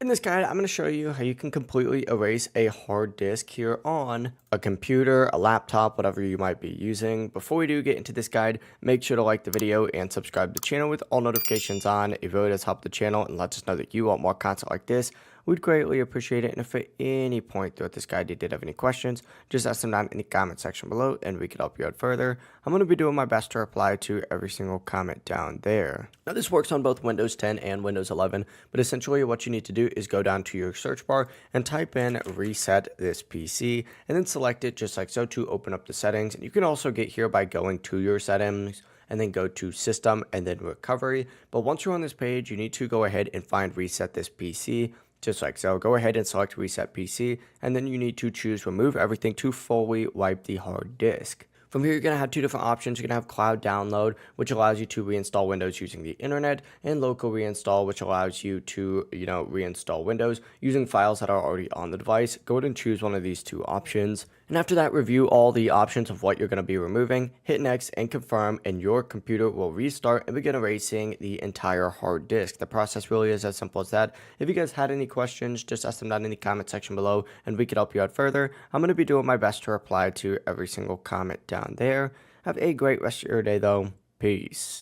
In this guide, I'm going to show you how you can completely erase a hard disk here on a computer, a laptop, whatever you might be using. Before we do get into this guide, make sure to like the video and subscribe to the channel with all notifications on. It really does help the channel and lets us know that you want more content like this. We'd greatly appreciate it. And if at any point throughout this guide you did have any questions, just ask them down in the comment section below and we can help you out further. I'm going to be doing my best to reply to every single comment down there. Now this works on both Windows 10 and Windows 11, but essentially what you need to do is go down to your search bar and type in reset this PC and then select it just like so to open up the settings. And you can also get here by going to your settings and then go to system and then recovery. But once you're on this page, you need to go ahead and find reset this PC. Just like so, go ahead and select reset PC, and then you need to choose remove everything to fully wipe the hard disk. From here, you're going to have two different options. You're going to have cloud download, which allows you to reinstall Windows using the internet, and local reinstall, which allows you to, reinstall Windows using files that are already on the device. Go ahead and choose one of these two options. And after that, review all the options of what you're going to be removing, hit next and confirm, and your computer will restart and begin erasing the entire hard disk. The process really is as simple as that. If you guys had any questions, just ask them down in the comment section below and we can help you out further. I'm going to be doing my best to reply to every single comment down there. Have a great rest of your day though. Peace.